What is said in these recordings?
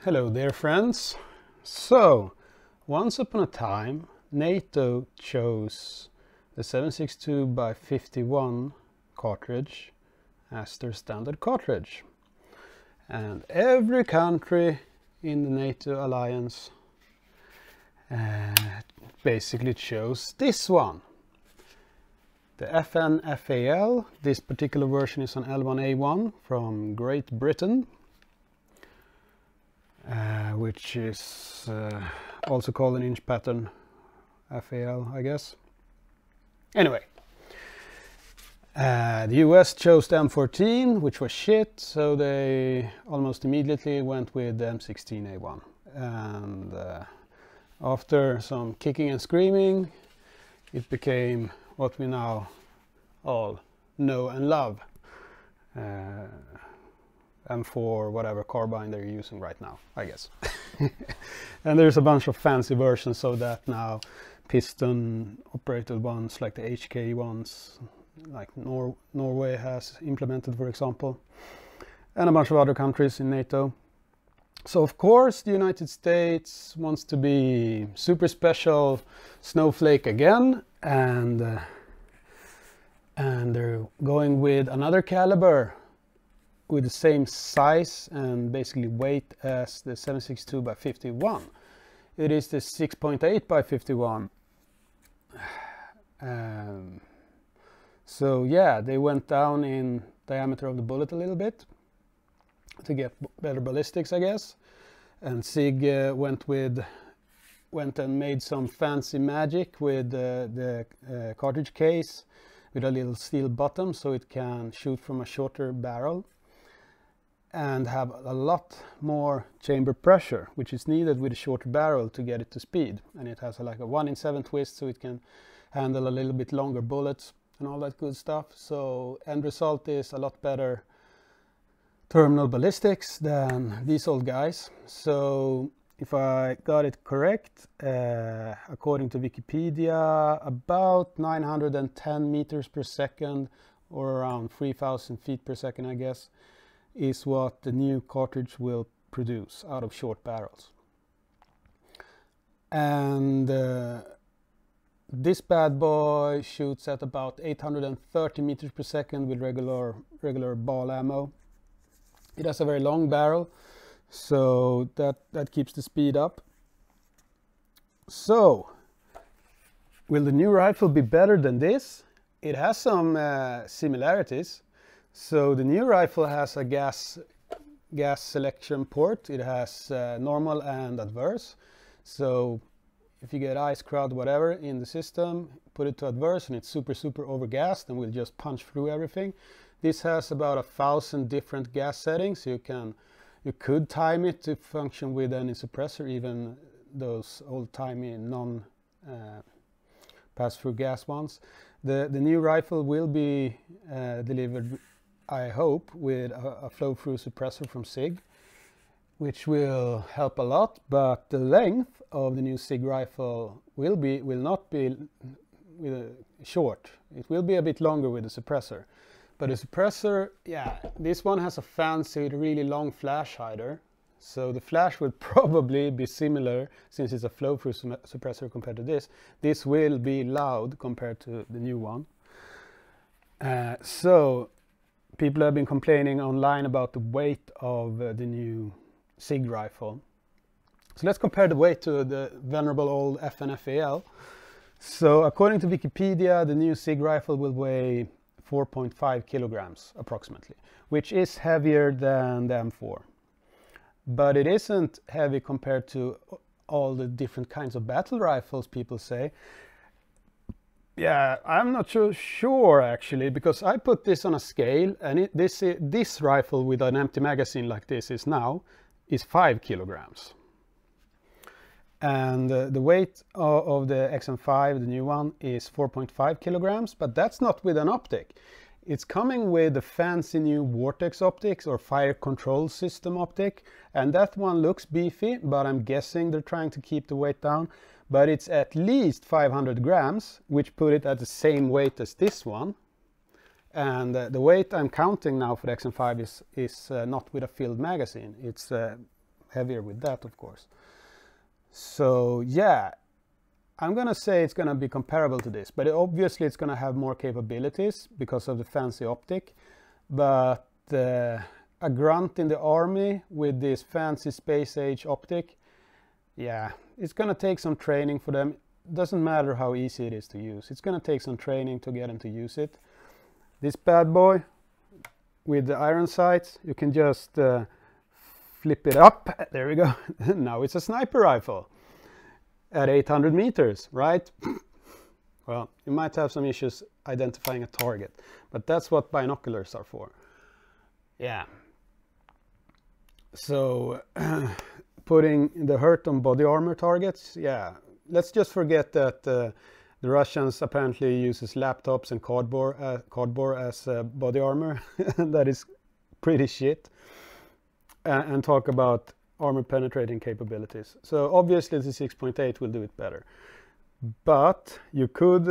Hello there, friends. So, once upon a time, NATO chose the 7.62x51 cartridge as their standard cartridge. And every country in the NATO alliance basically chose this one. The FAL, this particular version is on L1A1 from Great Britain. Which is also called an inch pattern FAL, I guess. Anyway, the US chose the M14, which was shit, so they almost immediately went with the M16A1. And after some kicking and screaming, it became what we now all know and love. M4 whatever carbine they're using right now, I guess. And there's a bunch of fancy versions of that now, piston operated ones like the HK ones, like Norway has implemented, for example, and a bunch of other countries in NATO. So of course the United States wants to be super special snowflake again, and they're going with another caliber with the same size and basically weight as the 7.62x51. It is the 6.8x51. So yeah, they went down in diameter of the bullet a little bit to get better ballistics, I guess. And SIG went and made some fancy magic with the cartridge case with a little steel bottom so it can shoot from a shorter barrel and have a lot more chamber pressure, which is needed with a shorter barrel to get it to speed. And it has like a 1 in 7 twist, so it can handle a little bit longer bullets and all that good stuff. So end result is a lot better terminal ballistics than these old guys. So if I got it correct, according to Wikipedia, about 910 meters per second, or around 3,000 feet per second, I guess, is what the new cartridge will produce out of short barrels. And this bad boy shoots at about 830 meters per second with regular ball ammo. It has a very long barrel, so that keeps the speed up. So, will the new rifle be better than this? It has some similarities. So the new rifle has a gas selection port. It has normal and adverse. So if you get ice, crowd, whatever in the system, put it to adverse and it's super overgassed and will just punch through everything. This has about 1,000 different gas settings. You could time it to function with any suppressor, even those old-timey non pass-through gas ones. The new rifle will be delivered, I hope, with a flow-through suppressor from SIG, which will help a lot, but the length of the new SIG rifle will not be short. It will be a bit longer with the suppressor. But the suppressor, yeah, this one has a fancy, really long flash hider, so the flash will probably be similar since it's a flow-through suppressor compared to this. This will be loud compared to the new one. So people have been complaining online about the weight of the new SIG rifle. So let's compare the weight to the venerable old FAL. So according to Wikipedia, the new SIG rifle will weigh 4.5 kilograms approximately, which is heavier than the M4. But it isn't heavy compared to all the different kinds of battle rifles, people say. Yeah, I'm not sure actually, because I put this on a scale, and this rifle with an empty magazine like this is 5 kilograms. And the weight of the XM5, the new one, is 4.5 kilograms, but that's not with an optic. It's coming with the fancy new Vortex optics or fire control system optic, and that one looks beefy, but I'm guessing they're trying to keep the weight down. But it's at least 500 grams, which put it at the same weight as this one. And the weight I'm counting now for the XM5 is not with a filled magazine. It's heavier with that, of course. So yeah, I'm gonna say it's gonna be comparable to this, but obviously it's gonna have more capabilities because of the fancy optic. But a grunt in the army with this fancy space age optic, yeah, it's gonna take some training for them. Doesn't matter how easy it is to use. It's gonna take some training to get them to use it. This bad boy with the iron sights, you can just flip it up. There we go. Now it's a sniper rifle at 800 meters, right? Well, you might have some issues identifying a target, but that's what binoculars are for. Yeah. So putting the hurt on body armor targets, yeah. Let's just forget that the Russians apparently uses laptops and cardboard as body armor. That is pretty shit. And talk about armor penetrating capabilities. So obviously the 6.8 will do it better. But you could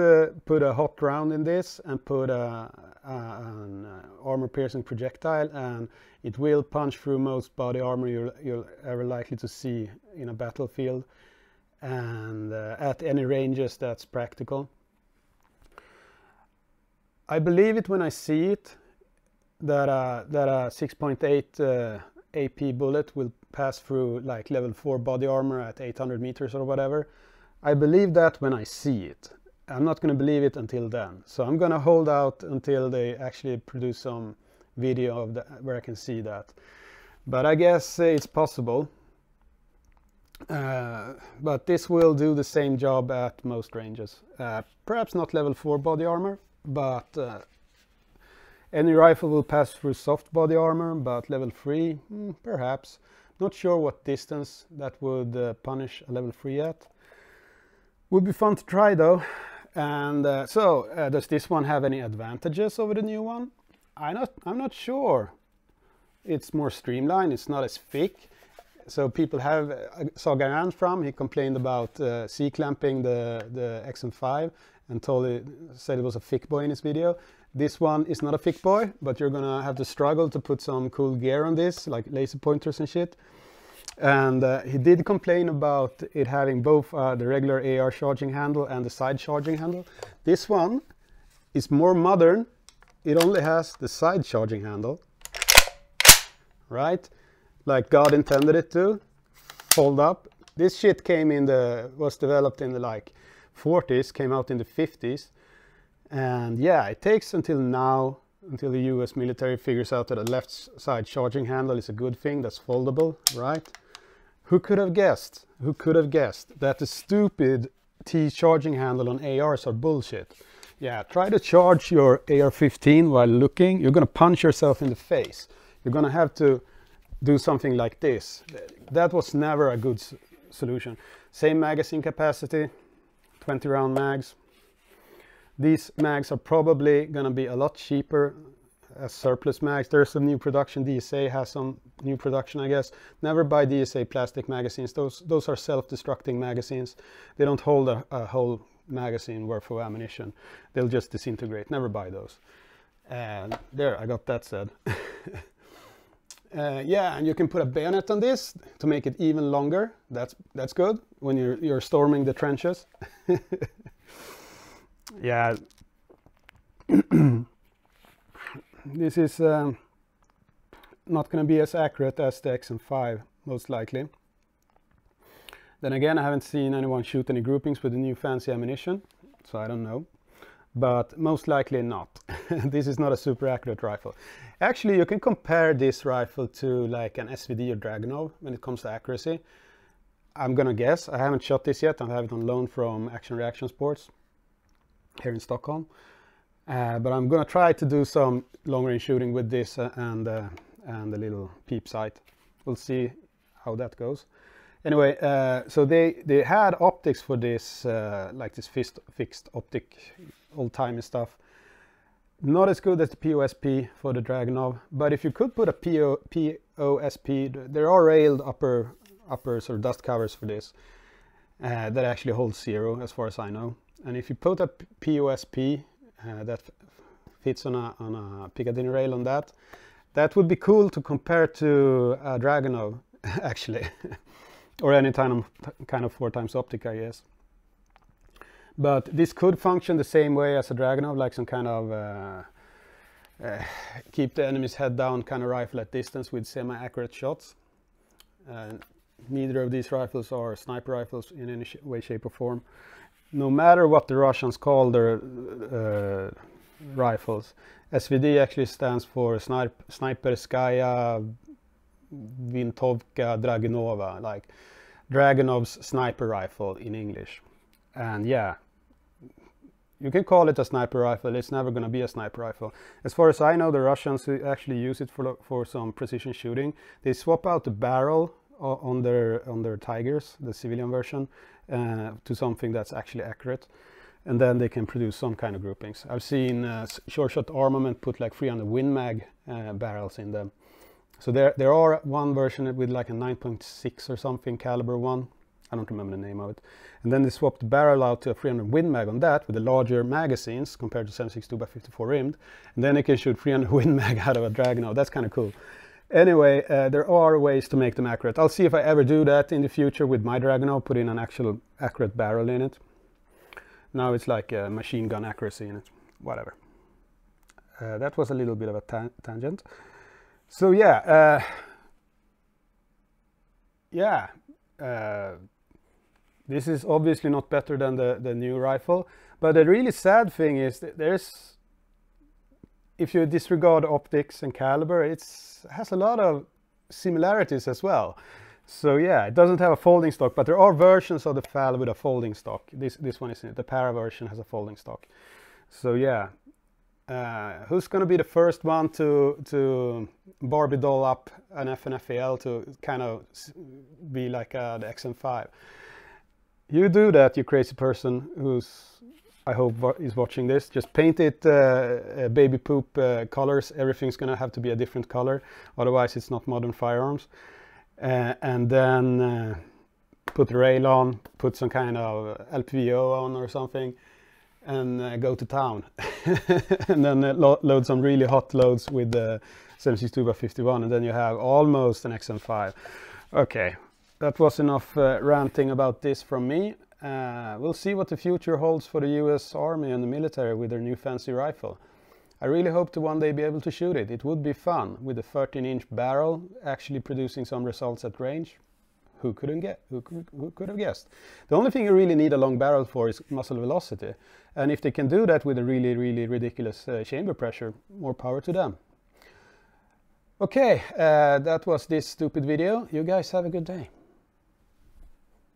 put a hot round in this and put an armor piercing projectile, and it will punch through most body armor you're ever likely to see in a battlefield, and at any ranges that's practical. I believe it when I see it, that a 6.8 AP bullet will pass through like level 4 body armor at 800 meters or whatever. I believe that when I see it. I'm not going to believe it until then. So I'm going to hold out until they actually produce some video of where I can see that. But I guess it's possible. But this will do the same job at most ranges. Perhaps not level 4 body armor, but any rifle will pass through soft body armor, but level 3, perhaps. Not sure what distance that would punish a level 3 at. Would be fun to try though. And does this one have any advantages over the new one? I'm not sure. It's more streamlined, it's not as thick. So people have, saw Garand from, he complained about C-clamping the XM5 and said it was a thick boy in his video. This one is not a thick boy, but you're gonna have to struggle to put some cool gear on this, like laser pointers and shit. And he did complain about it having both the regular AR charging handle and the side charging handle. This one is more modern. It only has the side charging handle, right? Like God intended it to, fold up. This shit was developed in the like 40s, came out in the 50s. And yeah, it takes until now, until the US military figures out that a left side charging handle is a good thing that's foldable, right? Who could have guessed? Who could have guessed that the stupid T charging handle on ARs are bullshit? Yeah, try to charge your AR-15 while looking. You're gonna punch yourself in the face. You're gonna have to do something like this. That was never a good solution. Same magazine capacity, 20 round mags. These mags are probably gonna be a lot cheaper as surplus mags. There's some new production. DSA has some new production, I guess. Never buy DSA plastic magazines. Those are self-destructing magazines. They don't hold a whole magazine worth of ammunition. They'll just disintegrate. Never buy those. And there, I got that said. Yeah, and you can put a bayonet on this to make it even longer. That's good when you're storming the trenches. Yeah. This is not going to be as accurate as the XM5, most likely. Then again, I haven't seen anyone shoot any groupings with the new fancy ammunition, so I don't know. But most likely not. This is not a super accurate rifle. Actually, you can compare this rifle to like an SVD or Dragunov when it comes to accuracy. I'm gonna guess. I haven't shot this yet. I have it on loan from Action Reaction Sports here in Stockholm. But I'm gonna try to do some long-range shooting with this and the little peep sight. We'll see how that goes. Anyway, so they had optics for this, like this fixed optic, old-timey stuff. Not as good as the POSP for the Dragunov, but if you could put a POSP, there are railed upper sort of dust covers for this that actually hold 0, as far as I know. And if you put a POSP that fits on a Piccadilly rail on that would be cool to compare to a Dragunov. actually, or any kind of 4x optic, I guess. But this could function the same way as a Dragunov, like some kind of keep the enemy's head down kind of rifle at distance with semi-accurate shots. Neither of these rifles are sniper rifles in any way, shape or form. No matter what the Russians call their rifles, SVD actually stands for Sniperskaya Vintovka Dragunova, like Dragunov's sniper rifle in English. And yeah, you can call it a sniper rifle, it's never going to be a sniper rifle. As far as I know, the Russians actually use it for some precision shooting. They swap out the barrel on their Tigers, the civilian version, to something that's actually accurate, and then they can produce some kind of groupings. I've seen short shot armament put like 300 Win Mag barrels in them. So there are one version with like a 9.6 or something caliber one. I don't remember the name of it. And then they swapped the barrel out to a 300 Win Mag on that with the larger magazines compared to 7.62x54 rimmed. And then they can shoot 300 Win Mag out of a Dragunov. That's kind of cool. Anyway, there are ways to make them accurate. I'll see if I ever do that in the future with my Dragunov, put in an actual accurate barrel in it. Now it's like a machine gun accuracy in it. Whatever. That was a little bit of a tangent. So yeah, this is obviously not better than the new rifle, but the really sad thing is that there's, if you disregard optics and caliber, it has a lot of similarities as well. So yeah, it doesn't have a folding stock, but there are versions of the FAL with a folding stock. This one is in it. The para version has a folding stock. So yeah, who's going to be the first one to Barbie doll up an FAL to kind of be like the XM5? You do that, you crazy person who's, I hope, is watching this. Just paint it baby poop colors. Everything's going to have to be a different color. Otherwise, it's not modern firearms. And then put the rail on, put some kind of LPVO on or something, and go to town. And then load some really hot loads with the 7.62x51, and then you have almost an XM5. Okay, that was enough ranting about this from me. We'll see what the future holds for the US Army and the military with their new fancy rifle. I really hope to one day be able to shoot it. It would be fun with a 13-inch barrel actually producing some results at range. Who could have guessed? The only thing you really need a long barrel for is muzzle velocity. And if they can do that with a really, really ridiculous chamber pressure, more power to them. Okay, that was this stupid video. You guys have a good day.